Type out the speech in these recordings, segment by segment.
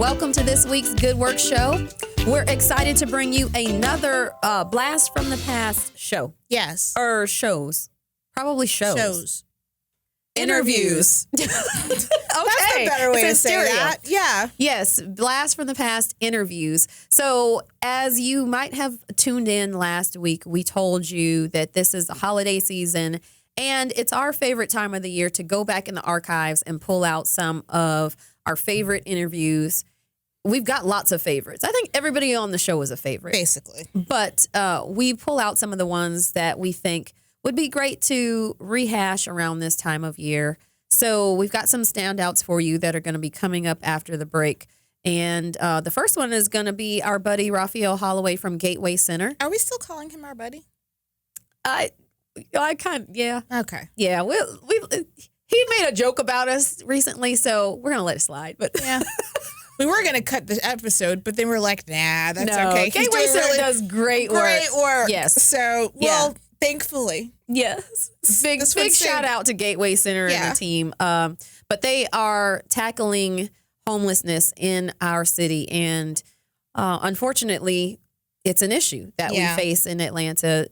welcome to this week's Good Work Show. We're excited to bring you another Blast from the Past show. Yes. Or shows. Probably shows. Interviews. Okay. That's a better way to say that. Yeah. Yes, Blast from the Past interviews. So as you might have tuned in last week, we told you that this is the holiday season, and it's our favorite time of the year to go back in the archives and pull out some of our favorite interviews. We've got lots of favorites. I think everybody on the show is a favorite. Basically. But we pull out some of the ones that we think would be great to rehash around this time of year. So we've got some standouts for you that are going to be coming up after the break. And the first one is going to be our buddy Raphael Holloway from Gateway Center. Are we still calling him our buddy? I kind of, yeah. Okay. Yeah, he made a joke about us recently, so we're going to let it slide. But yeah. We were going to cut the episode, but then we're like, nah, that's okay. Gateway Center does great work. Great work. Yes. So, thankfully. Yes. Big shout out to Gateway Center and the team. But they are tackling homelessness in our city. And unfortunately, it's an issue that we face in Atlanta.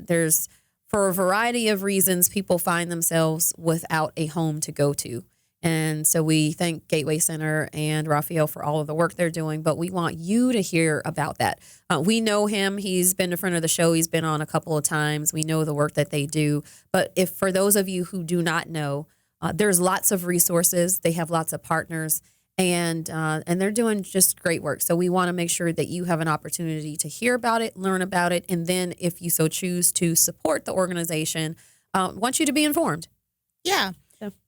For a variety of reasons, people find themselves without a home to go to. And so we thank Gateway Center and Raphael for all of the work they're doing, but we want you to hear about that. We know him. He's been a friend of the show. He's been on a couple of times. We know the work that they do. But if for those of you who do not know, there's lots of resources. They have lots of partners, and they're doing just great work. So we want to make sure that you have an opportunity to hear about it, learn about it, and then if you so choose to support the organization, want you to be informed. Yeah.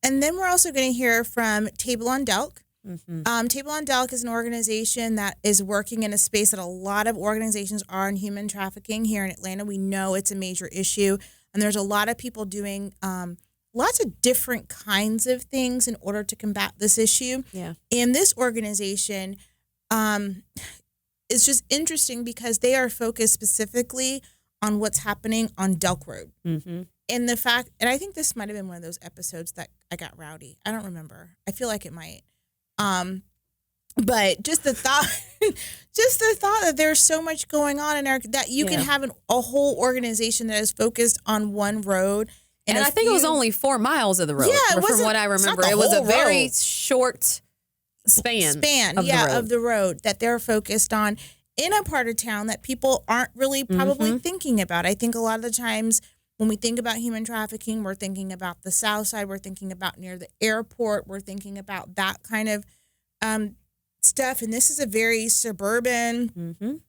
And then we're also going to hear from Table on Delk. Mm-hmm. Table on Delk is an organization that is working in a space that a lot of organizations are in human trafficking here in Atlanta. We know it's a major issue, and there's a lot of people doing lots of different kinds of things in order to combat this issue. Yeah. And this organization is just interesting because they are focused specifically on what's happening on Delk Road. Mm-hmm. And the fact, and I think this might have been one of those episodes that I got rowdy. I don't remember. I feel like it might. But just the thought that there's so much going on in there that you can have a whole organization that is focused on one road. And I think it was only 4 miles of the road. Yeah, from what I remember, it was a very short span of the road that they're focused on in a part of town that people aren't really probably thinking about. I think a lot of the times when we think about human trafficking, we're thinking about the South Side. We're thinking about near the airport. We're thinking about that kind of stuff. And this is a very suburban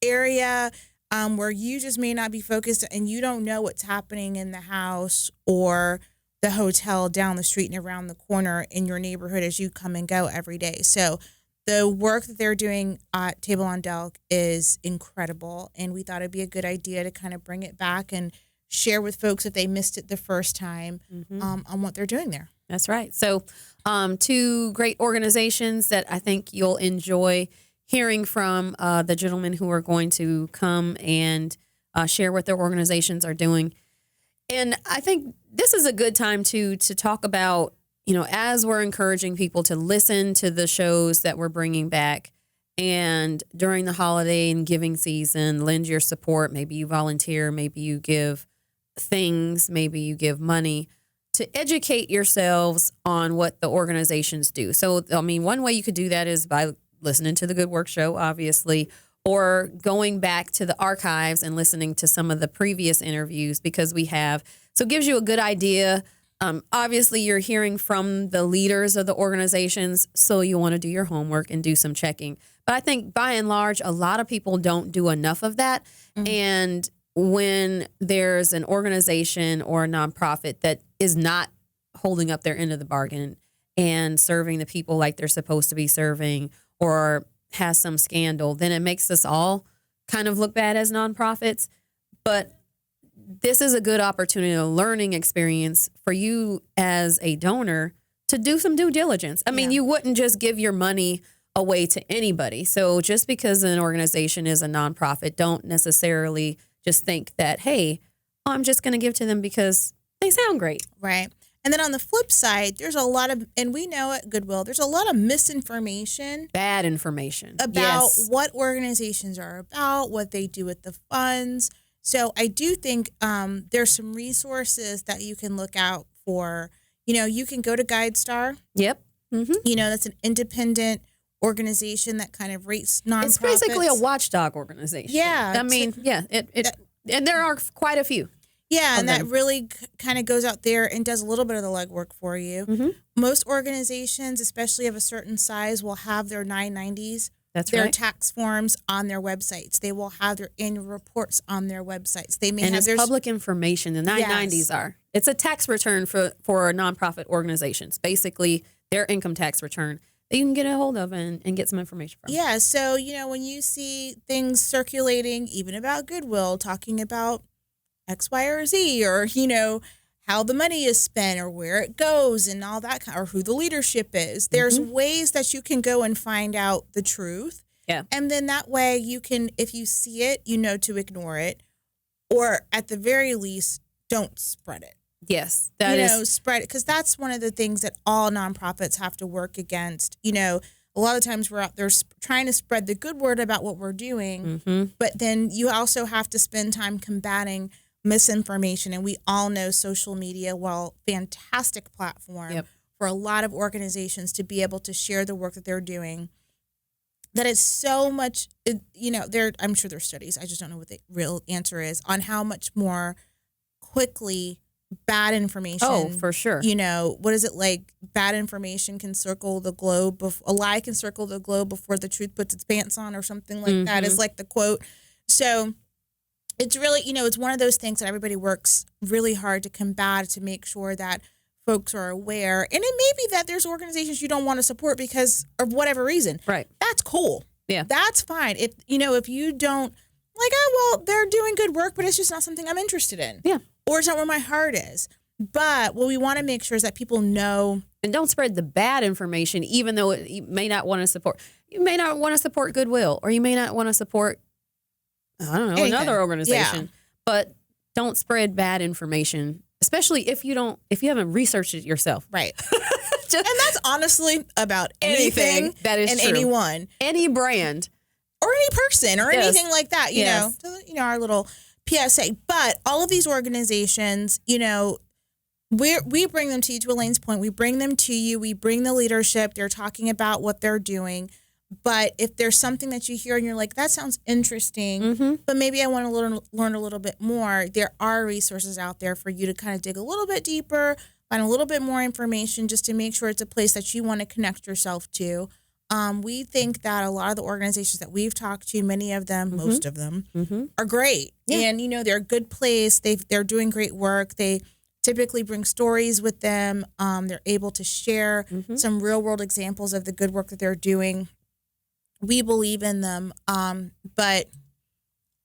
area where you just may not be focused and you don't know what's happening in the house or the hotel down the street and around the corner in your neighborhood as you come and go every day. So the work that they're doing at Table on Delk is incredible. And we thought it'd be a good idea to kind of bring it back and share with folks if they missed it the first time on what they're doing there. That's right. So 2 great organizations that I think you'll enjoy hearing from the gentlemen who are going to come and share what their organizations are doing. And I think this is a good time to talk about, as we're encouraging people to listen to the shows that we're bringing back, and during the holiday and giving season, lend your support. Maybe you volunteer, maybe you give things, maybe you give money to educate yourselves on what the organizations do. So, one way you could do that is by listening to the Good Work Show, obviously, or going back to the archives and listening to some of the previous interviews because we have. So it gives you a good idea. Obviously, you're hearing from the leaders of the organizations, so you want to do your homework and do some checking. But I think by and large, a lot of people don't do enough of that. Mm-hmm. And when there's an organization or a nonprofit that is not holding up their end of the bargain and serving the people like they're supposed to be serving or has some scandal, then it makes us all kind of look bad as nonprofits. But this is a good opportunity, a learning experience for you as a donor to do some due diligence. I mean, you wouldn't just give your money away to anybody. So just because an organization is a nonprofit, don't necessarily just think that, hey, I'm just going to give to them because they sound great. Right. And then on the flip side, there's a lot of, and we know at Goodwill, there's a lot of misinformation. Bad information. About what organizations are about, what they do with the funds. So I do think there's some resources that you can look out for. You can go to GuideStar. Yep. Mm-hmm. That's an independent organization that kind of rates nonprofits. It's basically a watchdog organization. Yeah. I mean, and there are quite a few. Yeah, and that really kind of goes out there and does a little bit of the legwork for you. Mm-hmm. Most organizations, especially of a certain size, will have their 990s, their tax forms on their websites. They will have their annual reports on their websites. They may and have it's public information. The 990s are. It's a tax return for nonprofit organizations. Basically, their income tax return that you can get a hold of and get some information from. Yeah, so, when you see things circulating, even about Goodwill, talking about X, Y, or Z, or, how the money is spent or where it goes and all that, or who the leadership is. There's ways that you can go and find out the truth. Yeah. And then that way you can, if you see it, to ignore it, or at the very least, don't spread it. Yes. That is. Spread it. Because that's one of the things that all nonprofits have to work against. A lot of times we're out there trying to spread the good word about what we're doing, but then you also have to spend time combating misinformation. And we all know social media, while fantastic platform for a lot of organizations to be able to share the work that they're doing, that is so much, I'm sure there's studies, I just don't know what the real answer is, on how much more quickly bad information. Oh, for sure. What is it like? Bad information can circle the globe, a lie can circle the globe before the truth puts its pants on, or something like that is like the quote. So it's really, it's one of those things that everybody works really hard to combat, to make sure that folks are aware. And it may be that there's organizations you don't want to support because of whatever reason. Right. That's cool. Yeah. That's fine. If you don't they're doing good work, but it's just not something I'm interested in. Yeah. Or it's not where my heart is. But what we want to make sure is that people know. And don't spread the bad information, even though you may not want to support. You may not want to support Goodwill, or you may not want to support, I don't know, anything. Another organization. Yeah. But don't spread bad information, especially if you haven't researched it yourself. Right. And that's honestly about anything that is and true. anyone. Any brand. Or any person or anything like that, our little PSA. But all of these organizations, we bring them to you, to Elaine's point. We bring them to you. We bring the leadership. They're talking about what they're doing. But if there's something that you hear and you're like, that sounds interesting, but maybe I want to learn a little bit more, there are resources out there for you to kind of dig a little bit deeper, find a little bit more information, just to make sure it's a place that you want to connect yourself to. We think that a lot of the organizations that we've talked to, many of them, most of them, are great. Yeah. And, they're a good place. They're doing great work. They typically bring stories with them. They're able to share some real world examples of the good work that they're doing. We believe in them. But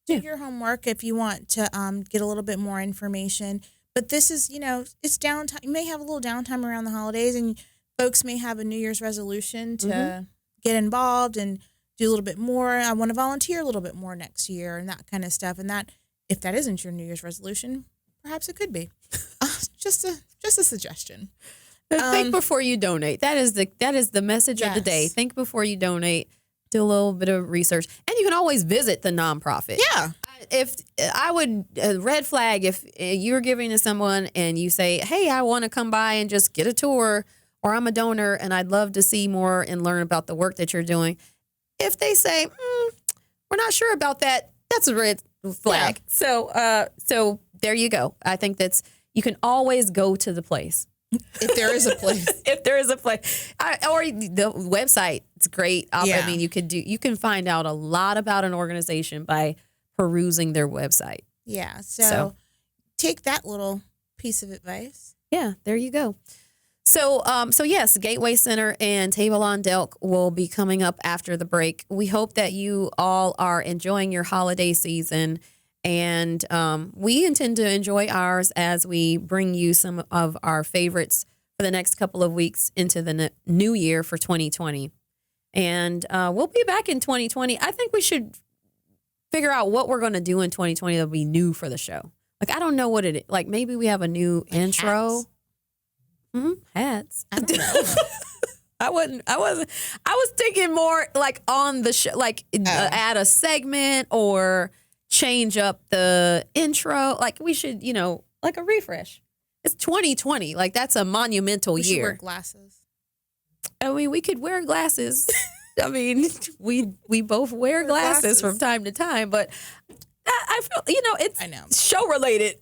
do your homework if you want to get a little bit more information. But this is, it's downtime. You may have a little downtime around the holidays, and folks may have a New Year's resolution to get involved and do a little bit more. I want to volunteer a little bit more next year and that kind of stuff. And that, if that isn't your New Year's resolution, perhaps it could be. Just a suggestion. Think before you donate. That is the message of the day. Think before you donate. Do a little bit of research, and you can always visit the nonprofit. Yeah. If I would red flag if you're giving to someone and you say, "Hey, I want to come by and just get a tour," or "I'm a donor and I'd love to see more and learn about the work that you're doing." If they say, "We're not sure about that," that's a red flag. Yeah. So there you go. I think you can always go to the place. If there is a place. If there is a place. Or the website, it's great. I mean, you can find out a lot about an organization by perusing their website. Yeah. So take that little piece of advice. Yeah, there you go. So yes, Gateway Center and Table on Delk will be coming up after the break. We hope that you all are enjoying your holiday season. And we intend to enjoy ours as we bring you some of our favorites for the next couple of weeks into the new year for 2020. And we'll be back in 2020. I think we should figure out what we're going to do in 2020 that'll be new for the show. Like, I don't know what it is. Like, maybe we have a new intro. Hats. Hats. I don't know. I was thinking more like on the show, like add a segment or change up the intro. Like we should, like a refresh. It's 2020. Like that's a monumental We should year. wear glasses. I mean, we could wear glasses. I mean, we both wear glasses from time to time, but I feel, it's show related.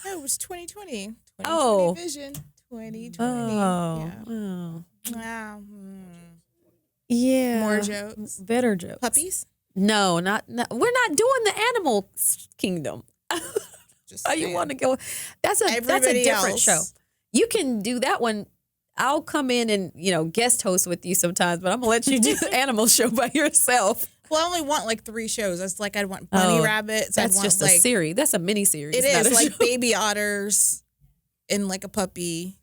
No, it was 2020. 2020 Oh. vision. 2020. Oh. Yeah. Oh. Wow. Yeah. More jokes. Better jokes. Puppies? No, we're not doing the animal kingdom. Just Oh, you saying. want to go? That's a Everybody different else. show. You can do that one. I'll come in and guest host with you sometimes, but I'm gonna let you do the animal show by yourself. Well, I only want like 3 shows. That's like I'd want bunny rabbits. That's I'd want just like a series. That's a mini series. it not is a like show. baby otters and like a puppy.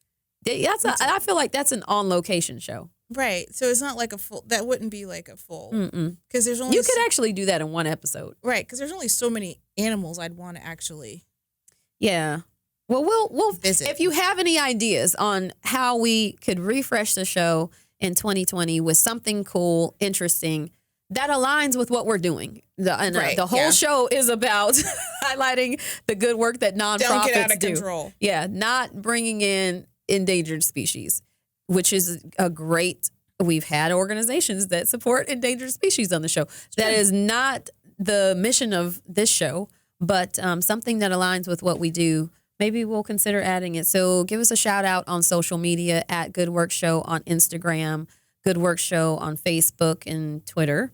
I feel like that's an on location show. Right. So it's not like a full. That wouldn't be like a full. Because there's only You could actually do that in one episode. right. Because there's only so many animals I'd want to actually. Yeah. Well, we'll Visit. if you have any ideas on how we could refresh the show in 2020 with something cool, interesting, that aligns with what we're doing. The whole show is about highlighting the good work that nonprofits Don't get out of do. control. Yeah, not bringing in endangered species, which is a great. We've had organizations that support endangered species on the show. That is not the mission of this show, but something that aligns with what we do. Maybe we'll consider adding it. So give us a shout out on social media at Good Work Show on Instagram, Good Work Show on Facebook and Twitter.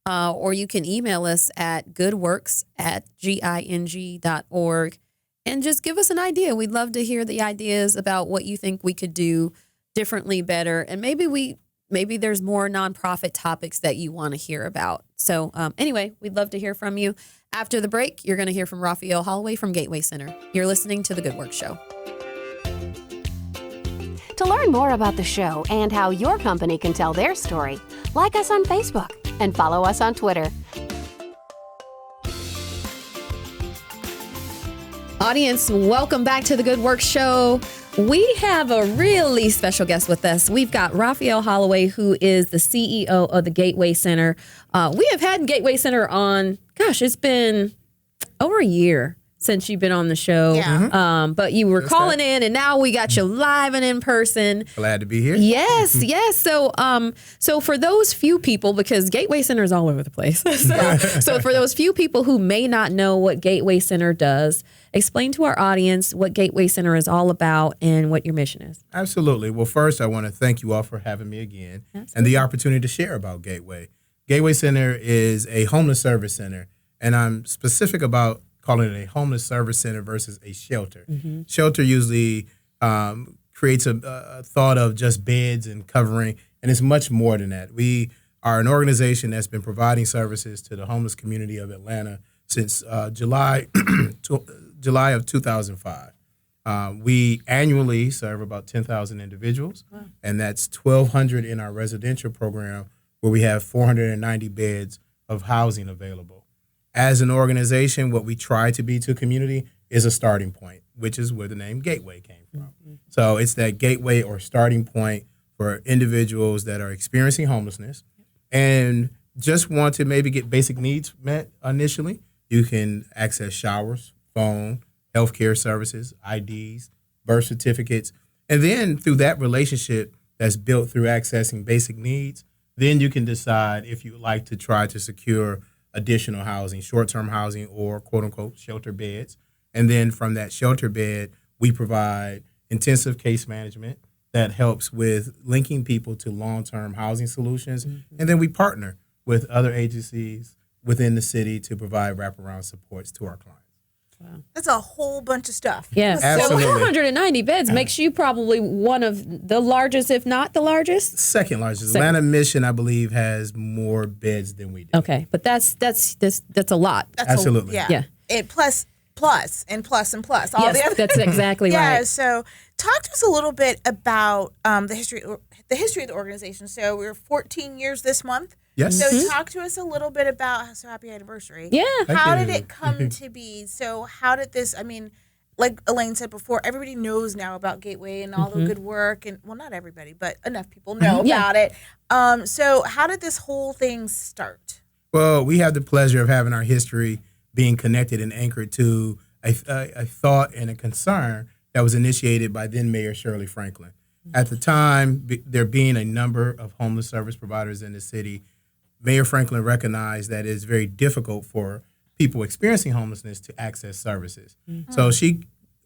Or you can email us at goodworks@ging.org and just give us an idea. We'd love to hear the ideas about what you think we could do differently, better. And maybe there's more nonprofit topics that you want to hear about. So anyway, we'd love to hear from you. After the break, you're going to hear from Raphael Holloway from Gateway Center. You're listening to The Good Work Show. To learn more about the show and how your company can tell their story, like us on Facebook and follow us on Twitter. Audience, welcome back to The Good Work Show. We have a really special guest with us. We've got Raphael Holloway, who is the CEO of the Gateway Center. We have had Gateway Center on, it's been over a year since you've been on the show. Yeah. But you were calling in, and now we got you live and in person. Glad to be here. Yes. So for those few people, because Gateway Center is all over the place. So for those few people who may not know what Gateway Center does, explain to our audience what Gateway Center is all about and what your mission is. Absolutely. Well, first, I want to thank you all for having me again and the opportunity to share about Gateway. Gateway Center is a homeless service center, and I'm specific about calling it a homeless service center versus a shelter. Shelter usually creates a thought of just beds and covering, and it's much more than that. We are an organization that's been providing services to the homeless community of Atlanta since July of 2005. We annually serve about 10,000 individuals, and that's 1,200 in our residential program, where we have 490 beds of housing available. As an organization, what we try to be to community is a starting point, which is where the name Gateway came from. So it's that gateway or starting point for individuals that are experiencing homelessness and just want to maybe get basic needs met initially. You can access showers, phone, healthcare services, IDs, birth certificates. And then through that relationship that's built through accessing basic needs, then you can decide if you would like to try to secure additional housing, short-term housing, or quote-unquote shelter beds. And then from that shelter bed, we provide intensive case management that helps with linking people to long-term housing solutions. And then we partner with other agencies within the city to provide wraparound supports to our clients. Wow. That's a whole bunch of stuff. Yeah. Absolutely. So 490 beds makes you probably one of the largest, if not the largest. Second largest. Second. Atlanta Mission, I believe, has more beds than we do. Okay, but that's a lot. That's Absolutely. Yeah. And plus, and plus. All Yes, the other. that's exactly Yeah. right. So talk to us a little bit about the history of the organization. So we're 14 years this month. Yes. So talk to us a little bit about, so happy anniversary. Yeah. Thank How you. did it come to be? So how did this, like Elaine said before, everybody knows now about Gateway and all the good work, and well, not everybody, but enough people know about it. So how did this whole thing start? Well, we have the pleasure of having our history being connected and anchored to a thought and a concern that was initiated by then Mayor Shirley Franklin. At the time, there being a number of homeless service providers in the city, Mayor Franklin recognized that it's very difficult for people experiencing homelessness to access services. So she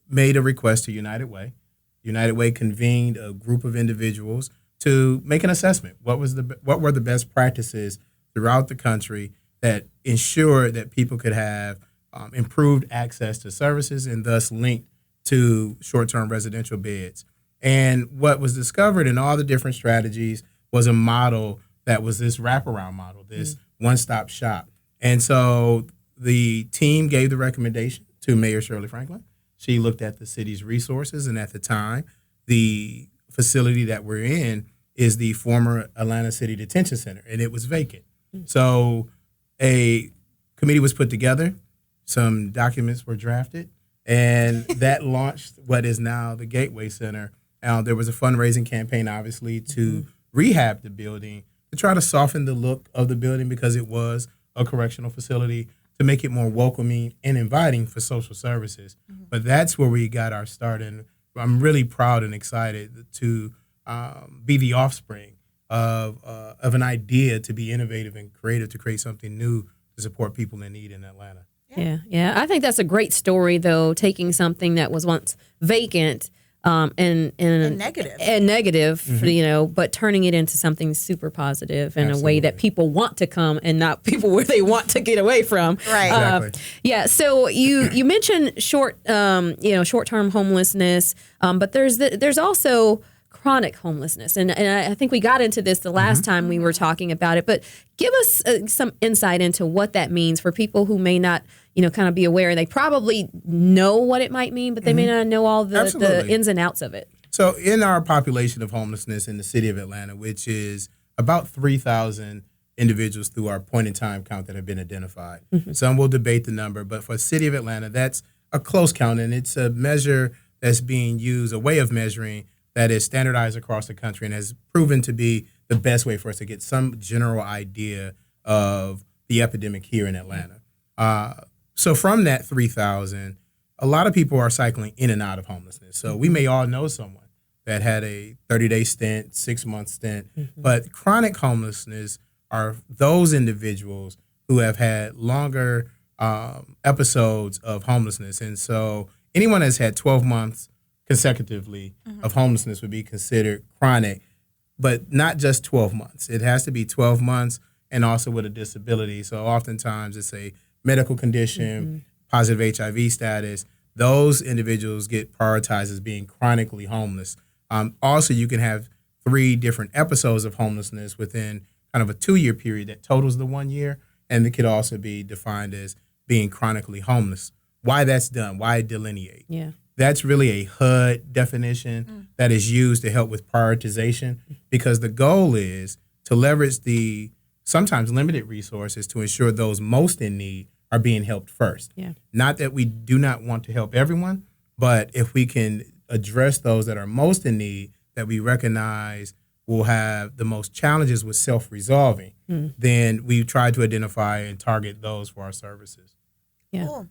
made a request to United Way. United Way convened a group of individuals to make an assessment. What were the best practices throughout the country that ensured that people could have improved access to services and thus linked to short-term residential beds. And what was discovered in all the different strategies was a model that was this wraparound model, this one-stop shop. And so the team gave the recommendation to Mayor Shirley Franklin. She looked at the city's resources, and at the time, the facility that we're in is the former Atlanta City Detention Center, and it was vacant. So a committee was put together, some documents were drafted, and that launched what is now the Gateway Center. There was a fundraising campaign, obviously, to rehab the building, to try to soften the look of the building because it was a correctional facility, to make it more welcoming and inviting for social services. But that's where we got our start, and I'm really proud and excited to be the offspring of an idea to be innovative and creative, to create something new to support people in need in Atlanta. Yeah. I think that's a great story, though, taking something that was once vacant and negative, but turning it into something super positive in a way that people want to come and not people where they want to get away from. Right. Exactly. So you mentioned short-term homelessness, but there's also chronic homelessness, and I think we got into this the last time we were talking about it. But give us some insight into what that means for people who may not, kind of be aware. They probably know what it might mean, but they may not know all the ins and outs of it. So in our population of homelessness in the city of Atlanta, which is about 3,000 individuals through our point-in-time count that have been identified. Some will debate the number, but for the city of Atlanta, that's a close count, and it's a measure that's being used, a way of measuring that is standardized across the country and has proven to be the best way for us to get some general idea of the epidemic here in Atlanta. So from that 3,000, a lot of people are cycling in and out of homelessness. So we may all know someone that had a 30-day stint, 6-month stint, but chronic homelessness are those individuals who have had longer episodes of homelessness. And so anyone that's had 12 months consecutively of homelessness would be considered chronic, but not just 12 months. It has to be 12 months and also with a disability. So oftentimes it's a medical condition, positive HIV status. Those individuals get prioritized as being chronically homeless. Also, you can have 3 different episodes of homelessness within kind of a 2-year period that totals the 1 year, and it could also be defined as being chronically homeless. Why that's done, why delineate? That's really a HUD definition that is used to help with prioritization, because the goal is to leverage the sometimes limited resources to ensure those most in need are being helped first. Not that we do not want to help everyone, but if we can address those that are most in need, that we recognize will have the most challenges with self-resolving, then we try to identify and target those for our services. Cool.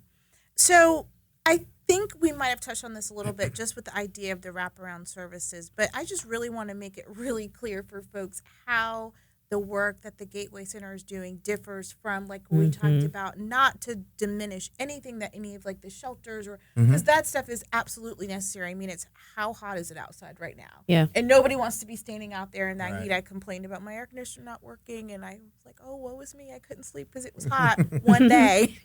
So I think we might have touched on this a little bit just with the idea of the wraparound services, but I just really want to make it really clear for folks how the work that the Gateway Center is doing differs from, like what we talked about, not to diminish anything that any of like the shelters or because that stuff is absolutely necessary. I mean, it's how hot is it outside right now? And nobody wants to be standing out there in that heat. I complained about my air conditioner not working, and I was like, oh, woe is me. I couldn't sleep because it was hot one day.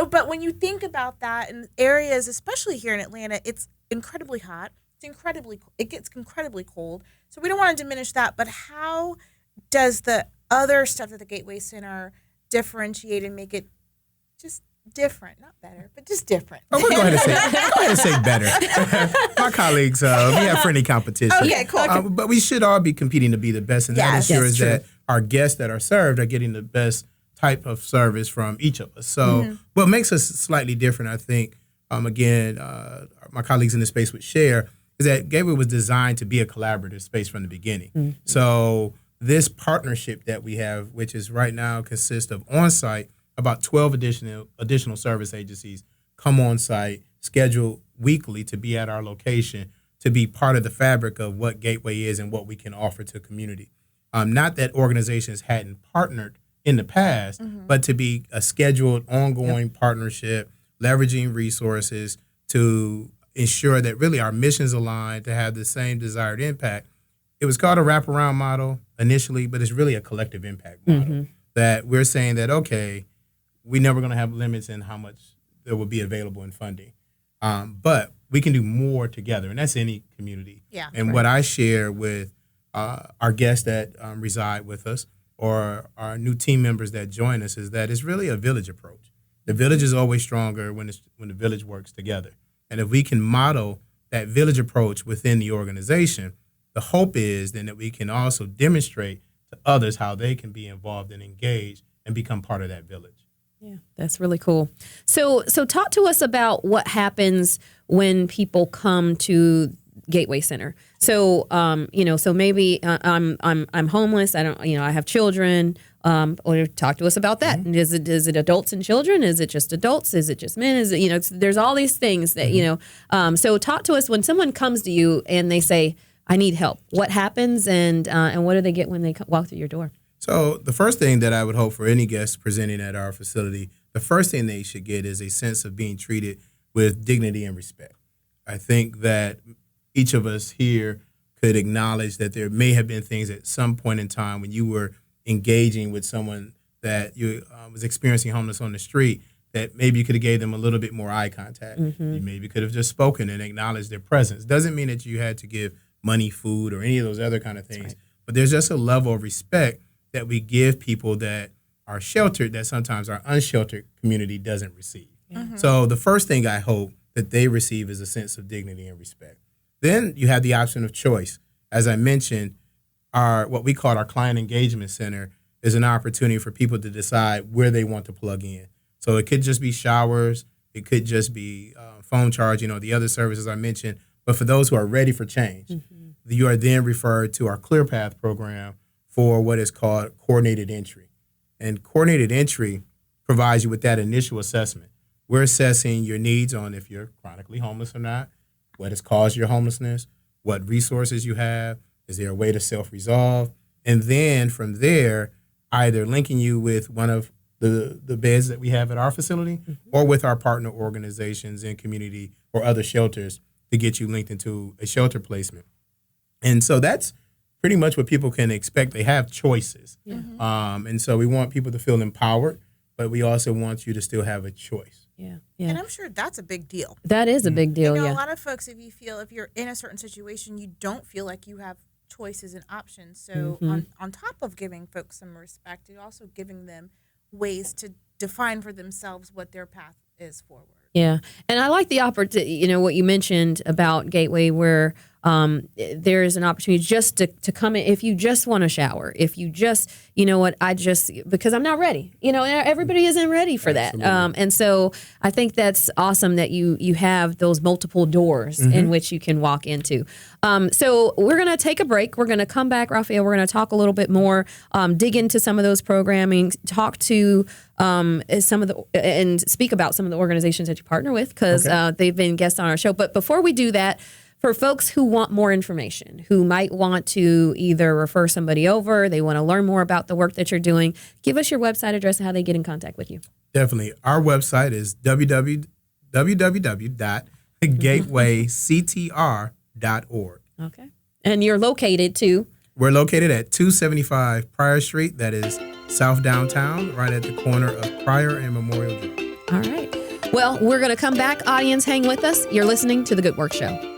But when you think about that in areas, especially here in Atlanta, it's incredibly hot. It gets incredibly cold. So we don't want to diminish that, but how does the other stuff at the Gateway Center differentiate and make it just different? Not better, but just different. Oh, we're going to say better. My colleagues, we have friendly competition. Okay, cool. But we should all be competing to be the best, and that ensures that our guests that are served are getting the best type of service from each of us. So what makes us slightly different, I think, again, my colleagues in the space would share, is that Gateway was designed to be a collaborative space from the beginning. Mm-hmm. So this partnership that we have, which is right now consists of on-site, about 12 additional service agencies come on site, scheduled weekly to be at our location, to be part of the fabric of what Gateway is and what we can offer to community. Not that organizations hadn't partnered in the past, but to be a scheduled, ongoing partnership, leveraging resources to ensure that really our missions align to have the same desired impact. It was called a wraparound model initially, but it's really a collective impact model that we're saying that, okay, we're never going to have limits in how much there will be available in funding. But we can do more together, and that's any community. Yeah, and what I share with our guests that reside with us or our new team members that join us is that it's really a village approach. The village is always stronger when the village works together. And if we can model that village approach within the organization, the hope is then that we can also demonstrate to others how they can be involved and engaged and become part of that village. Yeah, that's really cool. So talk to us about what happens when people come to Gateway Center. So, so maybe I'm homeless. I don't, I have children. Or talk to us about that. Is it adults and children? Is it just adults? Is it just men? Is it, there's all these things that, so talk to us when someone comes to you and they say, I need help. What happens and what do they get when they walk through your door? So the first thing that I would hope for any guests presenting at our facility, the first thing they should get is a sense of being treated with dignity and respect. I think that each of us here could acknowledge that there may have been things at some point in time when you were engaging with someone that you was experiencing homelessness on the street, that maybe you could have gave them a little bit more eye contact. You maybe could have just spoken and acknowledged their presence. Doesn't mean that you had to give money, food, or any of those other kind of things. Right. But there's just a level of respect that we give people that are sheltered that sometimes our unsheltered community doesn't receive. So the first thing I hope that they receive is a sense of dignity and respect. Then you have the option of choice. As I mentioned, what we call our client engagement center is an opportunity for people to decide where they want to plug in. So it could just be showers, it could just be phone charge, the other services I mentioned. But for those who are ready for change, you are then referred to our Clear Path program for what is called coordinated entry. And coordinated entry provides you with that initial assessment. We're assessing your needs on if you're chronically homeless or not, what has caused your homelessness, what resources you have, is there a way to self-resolve? And then from there, either linking you with one of the beds that we have at our facility or with our partner organizations in community or other shelters to get you linked into a shelter placement. And so that's pretty much what people can expect. They have choices. And so we want people to feel empowered, but we also want you to still have a choice. Yeah. And I'm sure that's a big deal. That is a big deal, a lot of folks, if you're in a certain situation, you don't feel like you have choices and options. So on top of giving folks some respect, you're also giving them ways to define for themselves what their path is forward. Yeah. And I like the opportunity, what you mentioned about Gateway, where there is an opportunity just to come in. If you just want to shower, if you just, because I'm not ready, everybody isn't ready for that. And so I think that's awesome that you have those multiple doors in which you can walk into. So we're going to take a break. We're going to come back, Raphael. We're going to talk a little bit more, dig into some of those programming, talk to and speak about some of the organizations that you partner with, because they've been guests on our show. But before we do that, for folks who want more information, who might want to either refer somebody over, they want to learn more about the work that you're doing, give us your website address and how they get in contact with you. Definitely. Our website is www.gatewayctr.org. Okay. And you're located too? We're located at 275 Pryor Street. That is South Downtown, right at the corner of Pryor and Memorial Drive. All right. Well, we're going to come back. Audience, hang with us. You're listening to The Good Work Show.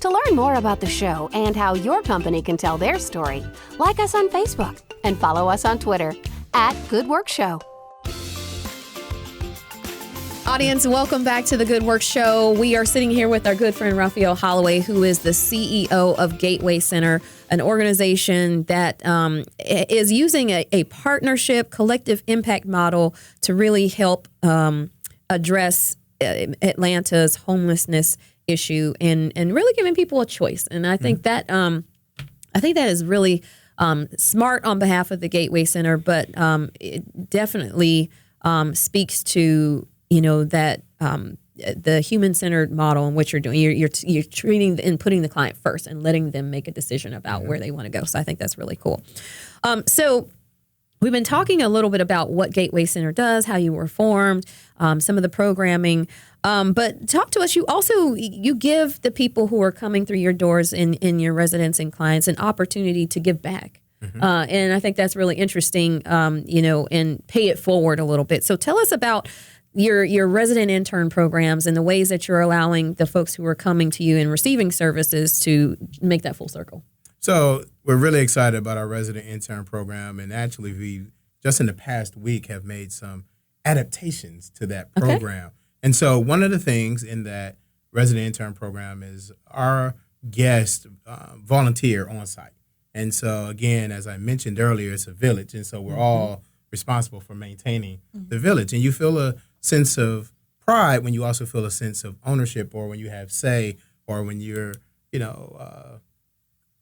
To learn more about the show and how your company can tell their story, like us on Facebook and follow us on Twitter @GoodWorkShow. Audience, welcome back to The Good Work Show. We are sitting here with our good friend Raphael Holloway, who is the CEO of Gateway Center, an organization that is using a partnership, collective impact model to really help address Atlanta's homelessness issue and really giving people a choice. And I think that is really smart on behalf of the Gateway Center, but it definitely speaks to that the human-centered model in which you're doing. You're treating and putting the client first and letting them make a decision about where they want to go. So I think that's really cool. So we've been talking a little bit about what Gateway Center does, how you were formed, some of the programming. But talk to us. You give the people who are coming through your doors in your residents and clients an opportunity to give back. And I think that's really interesting, and pay it forward a little bit. So tell us about your resident intern programs and the ways that you're allowing the folks who are coming to you and receiving services to make that full circle. So we're really excited about our resident intern program, and actually we just in the past week have made some adaptations to that program. Okay. And so one of the things in that resident intern program is our guests volunteer on site. And so again, as I mentioned earlier, it's a village, and so we're all responsible for maintaining the village. And you feel a sense of pride when you also feel a sense of ownership, or when you have say, or when you're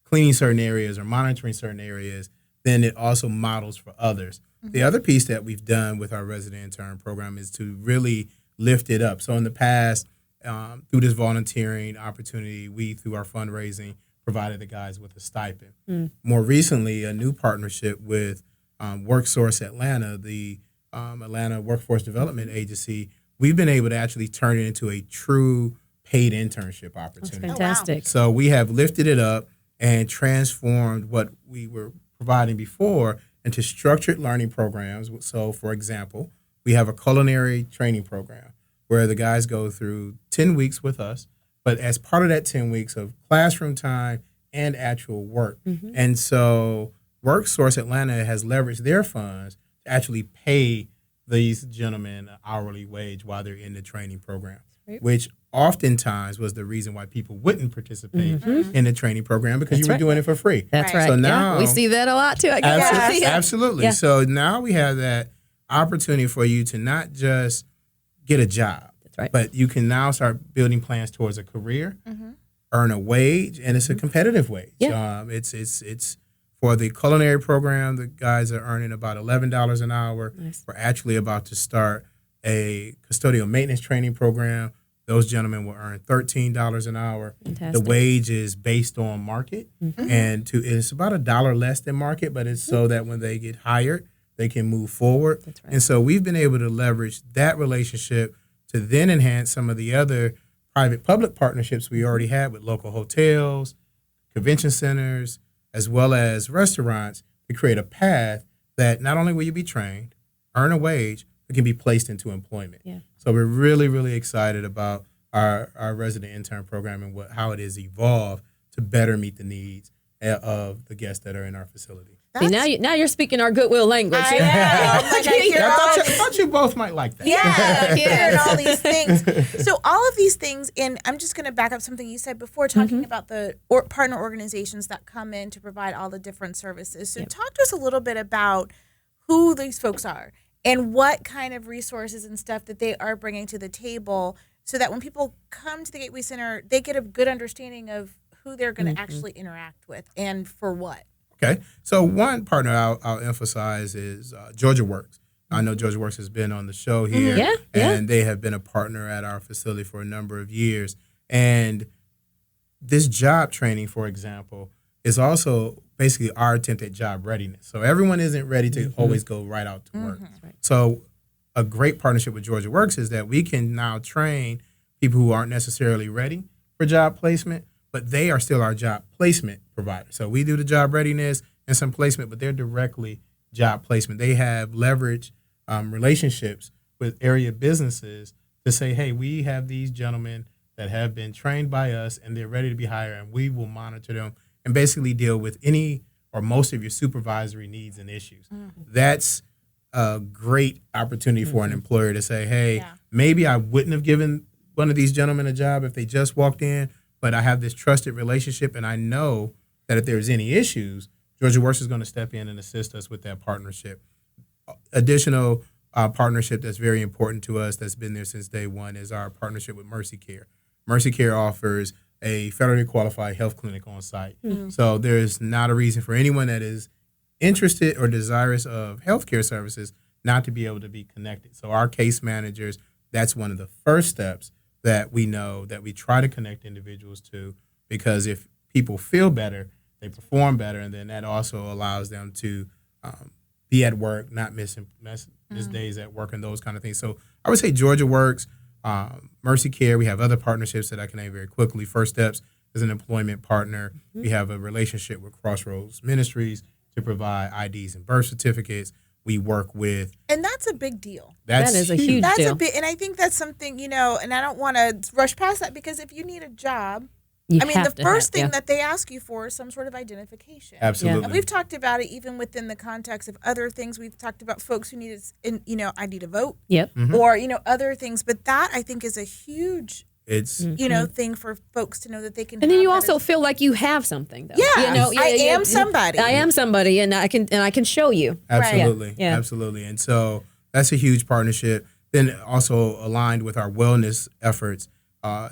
cleaning certain areas or monitoring certain areas, then it also models for others. The other piece that we've done with our resident intern program is to really lift it up. So in the past, through this volunteering opportunity, we, through our fundraising, provided the guys with a stipend. More recently, a new partnership with WorkSource Atlanta, the Atlanta Workforce Development Agency, we've been able to actually turn it into a true paid internship opportunity. That's fantastic. Oh, wow. So we have lifted it up and transformed what we were providing before into structured learning programs. So, for example, we have a culinary training program where the guys go through 10 weeks with us, but as part of that 10 weeks of classroom time and actual work. And so WorkSource Atlanta has leveraged their funds to actually pay these gentlemen an hourly wage while they're in the training program, which oftentimes was the reason why people wouldn't participate in the training program, because you were doing it for free. That's right. So now we see that a lot too. Absolutely. Yeah. So now we have that opportunity for you to not just get a job, but you can now start building plans towards a career, earn a wage, and it's a competitive wage. It's for the culinary program, the guys are earning about $11 an hour. Nice. We're actually about to start a custodial maintenance training program. Those gentlemen will earn $13 an hour. Fantastic. The wage is based on market, and it's about $1 less than market, but it's so that when they get hired, they can move forward. That's right. And so we've been able to leverage that relationship to then enhance some of the other private-public partnerships we already had with local hotels, convention centers, as well as restaurants, to create a path that not only will you be trained, earn a wage, but can be placed into employment. Yeah. So we're really, really excited about our resident intern program and how it has evolved to better meet the needs of the guests that are in our facility. See, now you're speaking our goodwill language. I thought you both might like that. Yeah, hearing all these things. So all of these things, and I'm just going to back up something you said before, talking about the partner organizations that come in to provide all the different services. So talk to us a little bit about who these folks are and what kind of resources and stuff that they are bringing to the table, so that when people come to the Gateway Center, they get a good understanding of who they're going to actually interact with and for what. Okay, so one partner I'll emphasize is Georgia Works. I know Georgia Works has been on the show here, and they have been a partner at our facility for a number of years. And this job training, for example, is also basically our attempt at job readiness. So everyone isn't ready to always go right out to work. Right. So a great partnership with Georgia Works is that we can now train people who aren't necessarily ready for job placement, but they are still our job placement provider. So we do the job readiness and some placement, but they're directly job placement. They have leveraged relationships with area businesses to say, hey, we have these gentlemen that have been trained by us and they're ready to be hired, and we will monitor them and basically deal with any or most of your supervisory needs and issues. That's a great opportunity for an employer to say, hey, maybe I wouldn't have given one of these gentlemen a job if they just walked in, but I have this trusted relationship, and I know that if there's any issues, Georgia Works is going to step in and assist us with that partnership. Additional partnership that's very important to us that's been there since day one is our partnership with Mercy Care. Mercy Care offers a federally qualified health clinic on site. So there's not a reason for anyone that is interested or desirous of healthcare services not to be able to be connected. So our case managers, that's one of the first steps that we know that we try to connect individuals to, because if people feel better, they perform better, and then that also allows them to be at work, not miss days at work and those kind of things. So I would say Georgia Works, Mercy Care. We have other partnerships that I can name very quickly. First Steps is an employment partner. We have a relationship with Crossroads Ministries to provide IDs and birth certificates. We work with, and that's a big deal. That is a huge That's deal. a big, and I think that's something, and I don't want to rush past that, because if you need a job, the first thing that they ask you for is some sort of identification. Absolutely. And we've talked about it even within the context of other things. We've talked about folks who need, ID to vote. Yep. Or, other things. But that, I think, is a huge, it's thing for folks to know that they can. And then have you that also as- feel like you have something, though. Yeah, I am somebody. I am somebody, and I can show you. absolutely, Yeah. absolutely. And so that's a huge partnership. Then also aligned with our wellness efforts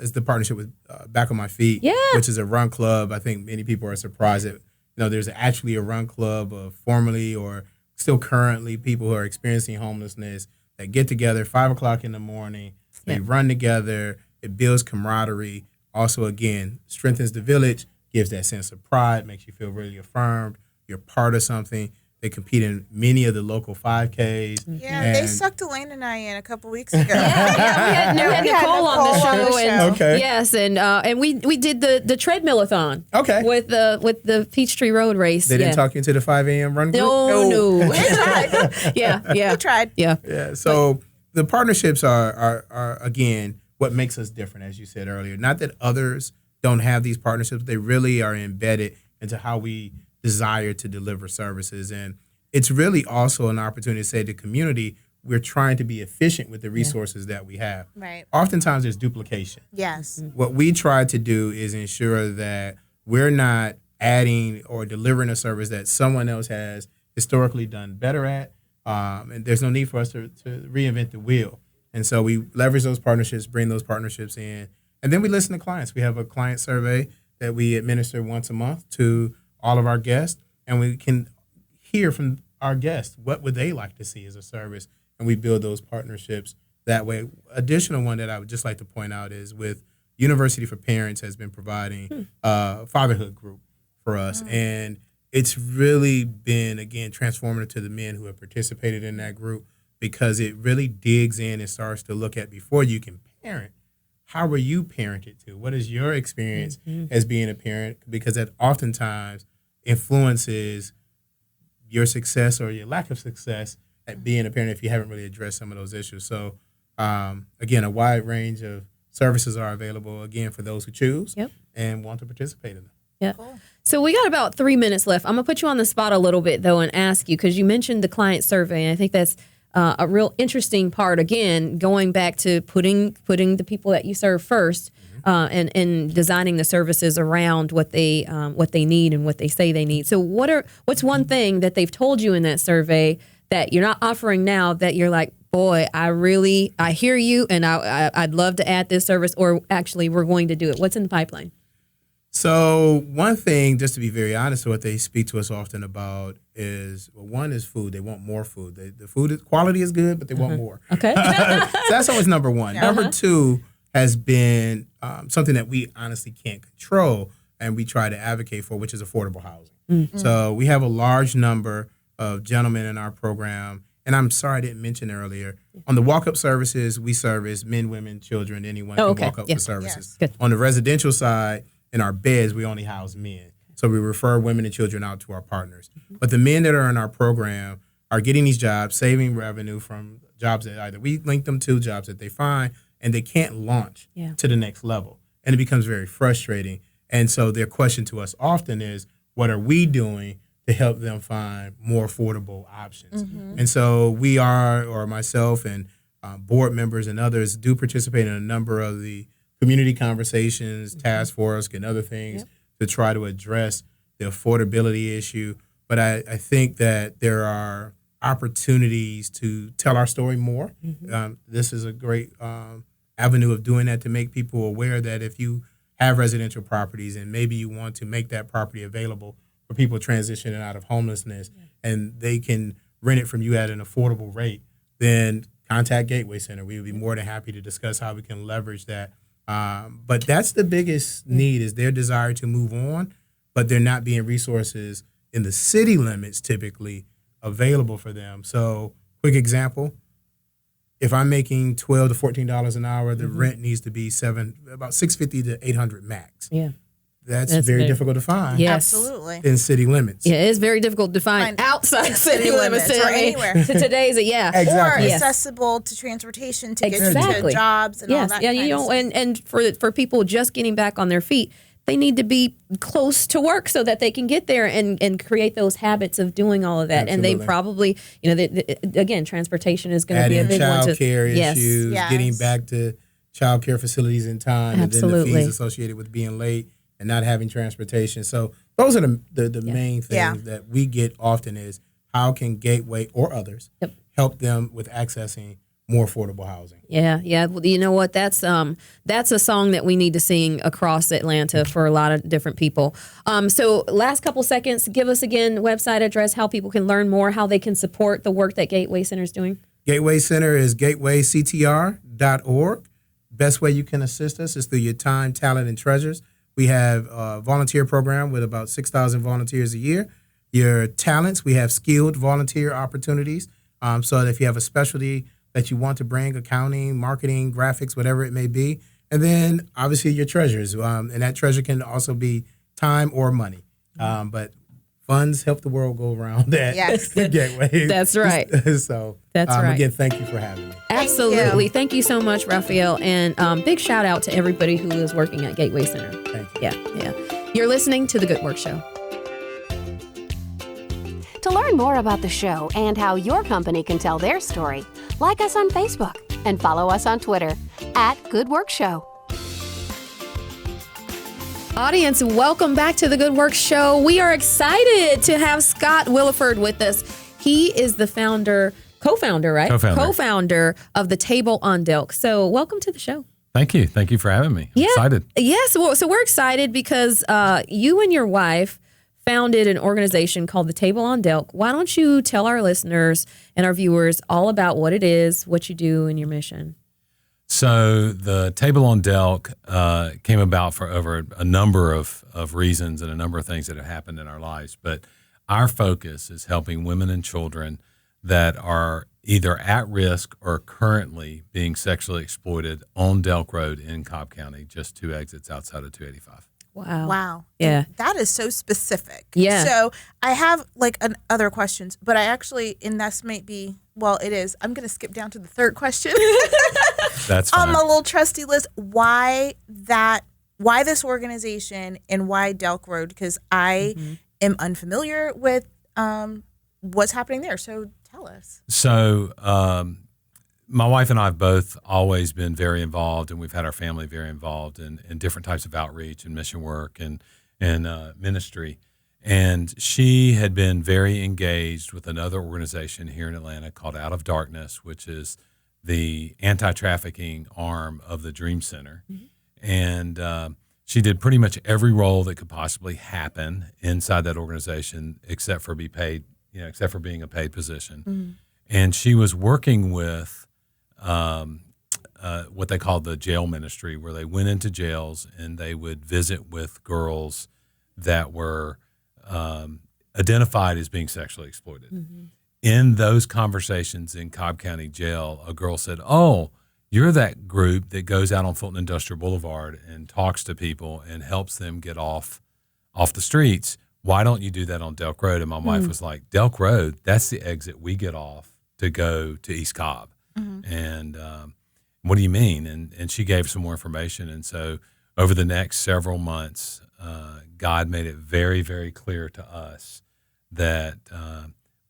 is the partnership with Back on My Feet, which is a run club. I think many people are surprised that there's actually a run club of formerly or still currently people who are experiencing homelessness that get together 5 o'clock in the morning. They run together. It builds camaraderie. Also, again, strengthens the village, gives that sense of pride, makes you feel really affirmed. You're part of something. They compete in many of the local 5Ks. Yeah, they sucked Elaine and I in a couple weeks ago. We had Nicole on the show. Okay. Yes, and we did the treadmill-a-thon. Okay. With the Peachtree Road race. They didn't talk you into the 5 a.m. run group? No. They tried. Yeah. They tried. Yeah. Yeah. So the partnerships are again what makes us different, as you said earlier. Not that others don't have these partnerships; they really are embedded into how we desire to deliver services, and it's really also an opportunity to say to the community, we're trying to be efficient with the resources that we have. Right. Oftentimes, there's duplication. Yes. What we try to do is ensure that we're not adding or delivering a service that someone else has historically done better at, and there's no need for us to reinvent the wheel. And so we leverage those partnerships, bring those partnerships in, and then we listen to clients. We have a client survey that we administer once a month to all of our guests, and we can hear from our guests what would they like to see as a service, and we build those partnerships that way. Additional one that I would just like to point out is with University for Parents has been providing a fatherhood group for us, and it's really been, again, transformative to the men who have participated in that group, because it really digs in and starts to look at, before you can parent, how were you parented to? What is your experience as being a parent? Because that oftentimes influences your success or your lack of success at being a parent if you haven't really addressed some of those issues. So, again, a wide range of services are available, again, for those who choose and want to participate in them. Yeah. Cool. So we got about 3 minutes left. I'm going to put you on the spot a little bit, though, and ask you, because you mentioned the client survey, and I think that's a real interesting part, again, going back to putting the people that you serve first, and designing the services around what they need and what they say they need. So what's one thing that they've told you in that survey that you're not offering now that you're like, boy, I hear you, and I'd love to add this service, or actually we're going to do it. What's in the pipeline? So one thing, just to be very honest, what they speak to us often about is, well, one is food. They want more food. The food quality is good, but they want more. Okay. So that's always number one. Number two has been something that we honestly can't control, and we try to advocate for, which is affordable housing. So we have a large number of gentlemen in our program, and I'm sorry I didn't mention earlier, on the walk-up services, we service men, women, children, anyone can walk up for services. Good. On the residential side, in our beds, we only house men. So we refer women and children out to our partners. But the men that are in our program are getting these jobs, saving revenue from jobs that either we link them to, jobs that they find, and they can't launch to the next level. And it becomes very frustrating. And so their question to us often is, what are we doing to help them find more affordable options? And so we are, or myself and board members and others do participate in a number of the community conversations, task force, and other things to try to address the affordability issue. But I think that there are opportunities to tell our story more. This is a great avenue of doing that, to make people aware that if you have residential properties and maybe you want to make that property available for people transitioning out of homelessness, and they can rent it from you at an affordable rate, then contact Gateway Center. We would be more than happy to discuss how we can leverage that. But that's the biggest need, is their desire to move on, but there not being resources in the city limits typically available for them. So, quick example, if I'm making $12 to $14 an hour, the rent needs to be about $650 to $800 max. Yeah. That's very difficult to find. Yes. Absolutely. In city limits. Yeah, it's very difficult to find outside city limits or anywhere. To today's, Exactly. Or Yes. accessible to transportation to get Exactly. to jobs and all that. Yeah, kind you of know, stuff. and for people just getting back on their feet, they need to be close to work so that they can get there and create those habits of doing all of that. Absolutely. And they probably, again, transportation is going to be a Adding big one. child care issues, Yes. getting back to child care facilities in time, and then the Absolutely. fees associated with being late and not having transportation. So those are the main things that we get often, is how can Gateway or others help them with accessing more affordable housing. Yeah. Well, you know what? That's a song that we need to sing across Atlanta for a lot of different people. So last couple seconds, give us again website address, how people can learn more, how they can support the work that Gateway Center is doing. Gateway Center is gatewayctr.org. Best way you can assist us is through your time, talent, and treasures. We have a volunteer program with about 6,000 volunteers a year. Your talents, we have skilled volunteer opportunities. So that if you have a specialty that you want to bring, accounting, marketing, graphics, whatever it may be. And then obviously your treasures. And that treasure can also be time or money. But funds help the world go around at Gateway. That's right. So That's right. Again, thank you for having me. Absolutely. Thank you so much, Raphael. And big shout out to everybody who is working at Gateway Center. Thank you. Yeah. You're listening to The Good Work Show. To learn more about the show and how your company can tell their story, like us on Facebook and follow us on Twitter @GoodWorkShow. Audience, welcome back to The Good Work Show. We are excited to have Scott Williford with us. He is the co-founder, right? Co-founder of the Table on Delk. So welcome to the show. Thank you. Thank you for having me. I'm excited. Yes. Well, so we're excited because you and your wife founded an organization called the Table on Delk. Why don't you tell our listeners and our viewers all about what it is, what you do, and your mission? So the Table on Delk came about for over a number of reasons and a number of things that have happened in our lives. But our focus is helping women and children that are either at risk or currently being sexually exploited on Delk Road in Cobb County, just 2 exits outside of 285. Wow. Yeah. And that is so specific. Yeah. So I have other questions, but I actually, and this might be, it is. I'm going to skip down to the third question. That's fine. On my little trusty list. Why this organization and why Delk Road? Because I am unfamiliar with what's happening there. So tell us. So my wife and I have both always been very involved, and we've had our family very involved in different types of outreach and mission work and ministry. And she had been very engaged with another organization here in Atlanta called Out of Darkness, which is the anti-trafficking arm of the Dream Center. And she did pretty much every role that could possibly happen inside that organization, except for being a paid position. And she was working with what they called the jail ministry, where they went into jails and they would visit with girls that were identified as being sexually exploited. In those conversations in Cobb County Jail, a girl said, "Oh, you're that group that goes out on Fulton Industrial Boulevard and talks to people and helps them get off the streets. Why don't you do that on Delk Road?" And my wife was like, "Delk Road, that's the exit we get off to go to East Cobb." And what do you mean? And she gave some more information. And so over the next several months, God made it very, very clear to us that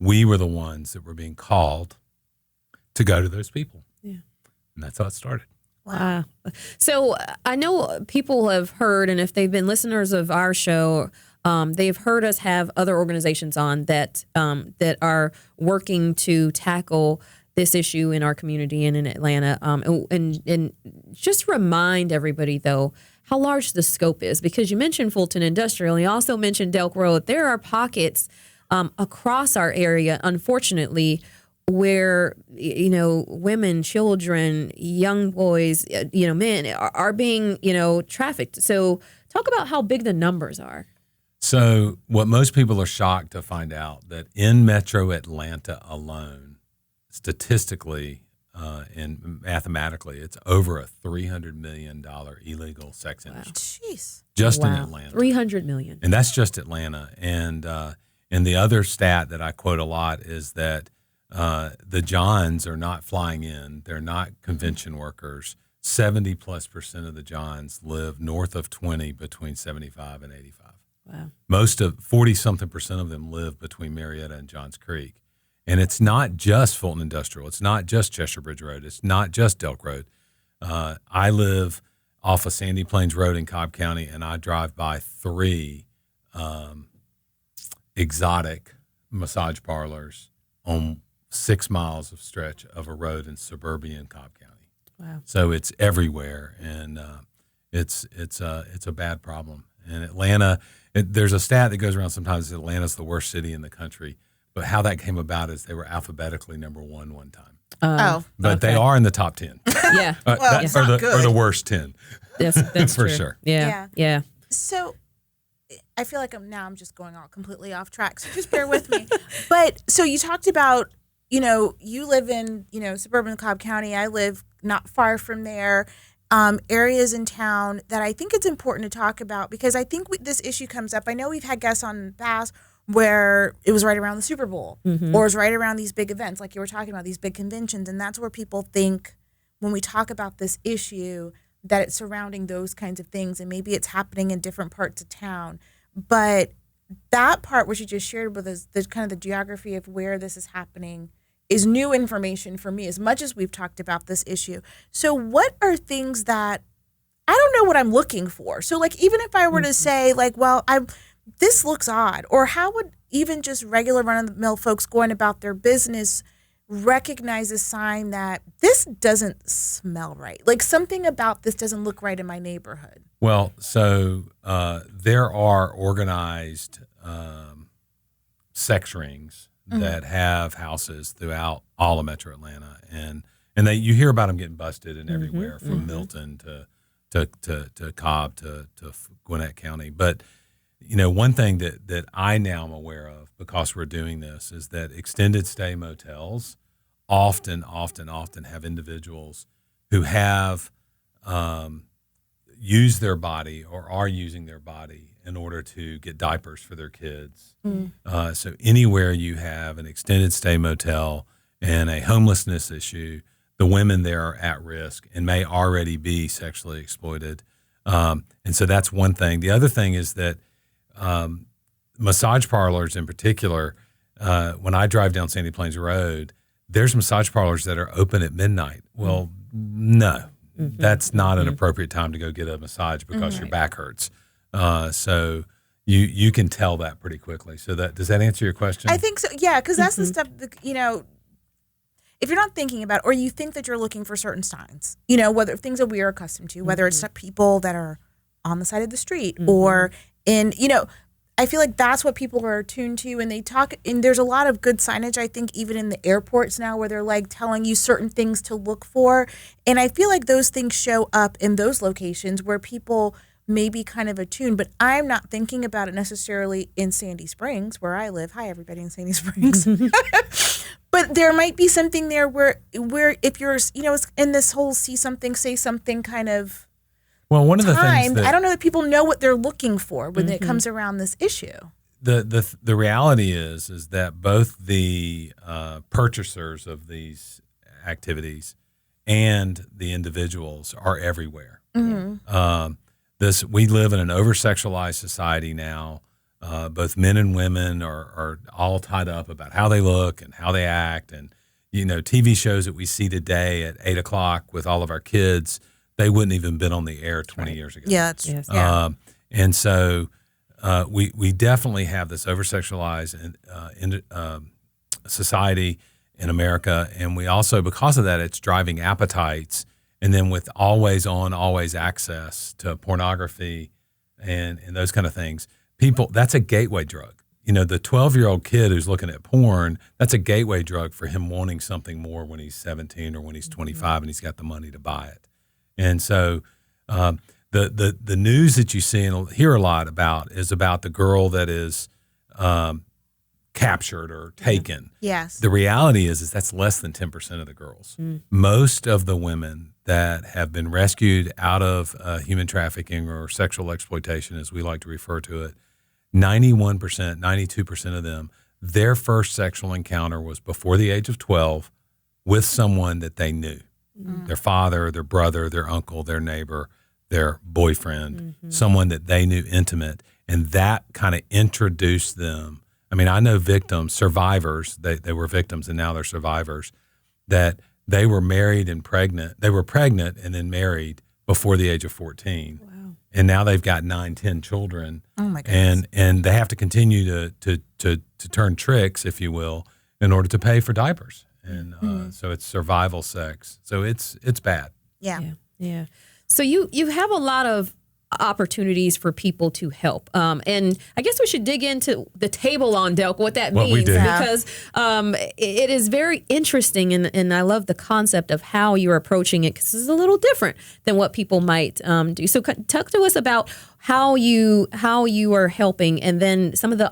we were the ones that were being called to go to those people. Yeah. And that's how it started. Wow. So I know people have heard, and if they've been listeners of our show, they've heard us have other organizations on that that are working to tackle this issue in our community and in Atlanta. And just remind everybody, though, how large the scope is, because you mentioned Fulton Industrial. You also mentioned Delk Road. There are pockets across our area, unfortunately, where, women, children, young boys, men are being, trafficked. So talk about how big the numbers are. So what most people are shocked to find out that in Metro Atlanta alone, statistically and mathematically, it's over a $300 million illegal sex industry. Jeez. Just in Atlanta. $300 million. And that's just Atlanta. And the other stat that I quote a lot is that the Johns are not flying in. They're not convention workers. 70+% of the Johns live north of 20 between 75 and 85. Wow. Most of 40-something% of them live between Marietta and Johns Creek. And it's not just Fulton Industrial. It's not just Cheshire Bridge Road. It's not just Delk Road. I live off of Sandy Plains Road in Cobb County, and I drive by 3 exotic massage parlors on 6 miles of stretch of a road in suburban Cobb County. Wow. So it's everywhere, and it's a bad problem. And Atlanta, there's a stat that goes around sometimes that Atlanta's the worst city in the country. But how that came about is they were alphabetically number one time. But they are in the top 10. Yeah. Well, it's or not the good. worst 10. That's for true. sure. Yeah. So I feel like I'm just going all completely off track. So just bear with me. But so you talked about, you live in, suburban Cobb County. I live not far from there. Areas in town that I think it's important to talk about, because I think this issue comes up. I know we've had guests on the past where it was right around the Super Bowl, or it was right around these big events, like you were talking about, these big conventions. And that's where people think when we talk about this issue that it's surrounding those kinds of things, and maybe it's happening in different parts of town. But that part which you just shared with us, the kind of the geography of where this is happening, is new information for me, as much as we've talked about this issue. So what are things that I don't know what I'm looking for? So like, even if I were to say like, well, this looks odd, or how would even just regular run-of-the-mill folks going about their business recognize a sign that this doesn't smell right? Like, something about this doesn't look right in my neighborhood. Well, so there are organized sex rings that have houses throughout all of Metro Atlanta, and you hear about them getting busted and everywhere from Milton to Cobb to Gwinnett County. But one thing that I now am aware of, because we're doing this, is that extended stay motels often have individuals who have used their body or are using their body in order to get diapers for their kids. So anywhere you have an extended stay motel and a homelessness issue, the women there are at risk and may already be sexually exploited. And so that's one thing. The other thing is that massage parlors in particular, when I drive down Sandy Plains Road, there's massage parlors that are open at midnight. Well, no, that's not an appropriate time to go get a massage because your back hurts. So you can tell that pretty quickly. So does that answer your question? I think so. Yeah, because that's the stuff that, if you're not thinking about, or you think that you're looking for certain signs, whether things that we are accustomed to, whether it's people that are on the side of the street or in, I feel like that's what people are attuned to, and they talk, and there's a lot of good signage, I think, even in the airports now, where they're like telling you certain things to look for. And I feel like those things show up in those locations where people may be kind of attuned, but I'm not thinking about it necessarily in Sandy Springs, where I live. Hi, everybody in Sandy Springs. But there might be something there where if you're, in this whole see something, say something kind of Well, one of the things that I don't know that people know what they're looking for when it comes around this issue. The reality is that both the purchasers of these activities and the individuals are everywhere. We live in an over-sexualized society now. Both men and women are all tied up about how they look and how they act, and TV shows that we see today at 8:00 with all of our kids, they wouldn't even been on the air 20 years ago. Yeah, And so we definitely have this over-sexualized society in America, and we also, because of that, it's driving appetites, and then with always on, always access to pornography and those kind of things, that's a gateway drug. The 12-year-old kid who's looking at porn, that's a gateway drug for him wanting something more when he's 17 or when he's 25 and he's got the money to buy it. And so the news that you see and hear a lot about is about the girl that is captured or taken. Yes. The reality is that's less than 10% of the girls. Most of the women that have been rescued out of human trafficking or sexual exploitation, as we like to refer to it, 91%, 92% of them, their first sexual encounter was before the age of 12 with someone that they knew. Their father, their brother, their uncle, their neighbor, their boyfriend, someone that they knew intimate. And that kind of introduced them. I mean, I know victims, survivors, they were victims and now they're survivors, that they were married and pregnant. They were pregnant and then married before the age of 14. Wow. And now they've got 9, 10 children. Oh my goodness. And they have to continue to turn tricks, if you will, in order to pay for diapers. And so it's survival sex. So it's bad. Yeah. So you have a lot of opportunities for people to help. And I guess we should dig into the table on Delk, what that means. We do. Because it is very interesting, and I love the concept of how you're approaching it, because it's a little different than what people might do. So talk to us about how you are helping, and then some of the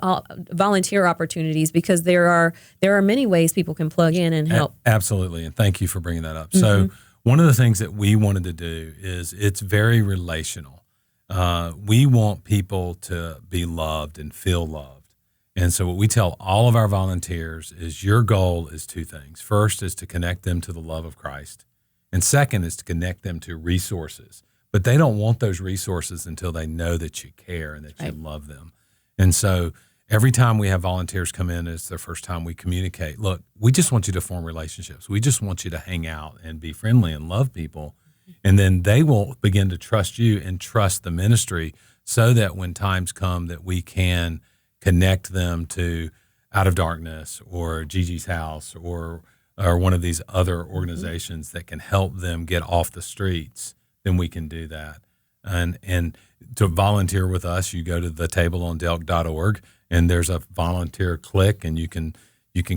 volunteer opportunities, because there are many ways people can plug in and help. Absolutely, and thank you for bringing that up. So one of the things that we wanted to do is it's very relational. We want people to be loved and feel loved. And so what we tell all of our volunteers is your goal is 2 things. First is to connect them to the love of Christ. And second is to connect them to resources. But they don't want those resources until they know that you care and that you love them. And so every time we have volunteers come in, it's their first time we communicate. Look, we just want you to form relationships. We just want you to hang out and be friendly and love people. And then they will begin to trust you and trust the ministry, so that when times come that we can connect them to Out of Darkness or Gigi's House or one of these other organizations that can help them get off the streets, then we can do that. And to volunteer with us, you go to thetableondelk.org, and there's a volunteer click, and you can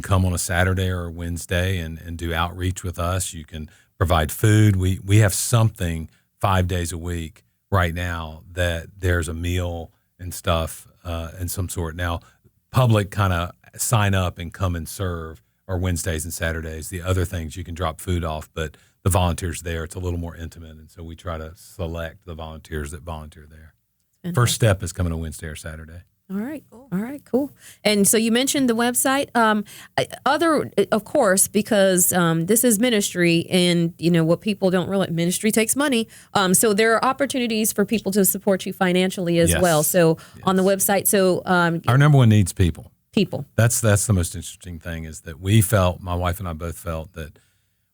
come on a Saturday or a Wednesday and do outreach with us. You can provide food. We have something 5 days a week right now that there's a meal and stuff in some sort. Now, public kind of sign up and come and serve are Wednesdays and Saturdays. The other things you can drop food off, but the volunteers there, it's a little more intimate. And so we try to select the volunteers that volunteer there. Fantastic. First step is coming on Wednesday or Saturday. All right. Cool. All right, cool. And so you mentioned the website. Of course, because this is ministry, and what people don't realize, ministry takes money. So there are opportunities for people to support you financially as well. So on the website, our number one needs people. People. That's the most interesting thing, is that we felt, my wife and I both felt, that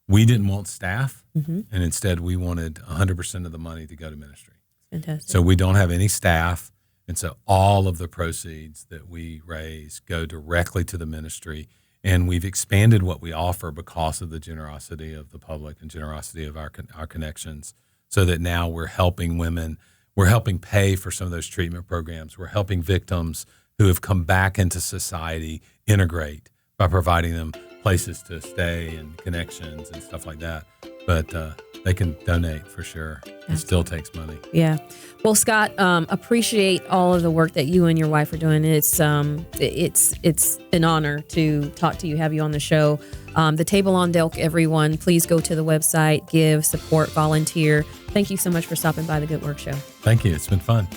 we didn't want staff, and instead we wanted 100% of the money to go to ministry. Fantastic. So we don't have any staff. And so all of the proceeds that we raise go directly to the ministry. And we've expanded what we offer because of the generosity of the public and generosity of our connections, so that now we're helping women. We're helping pay for some of those treatment programs. We're helping victims who have come back into society integrate by providing them places to stay and connections and stuff like that. But they can donate for sure. It still takes money. Yeah. Well, Scott, appreciate all of the work that you and your wife are doing. It's an honor to talk to you, have you on the show. The Table on Delk, everyone, please go to the website, give, support, volunteer. Thank you so much for stopping by the Good Work Show. Thank you. It's been fun.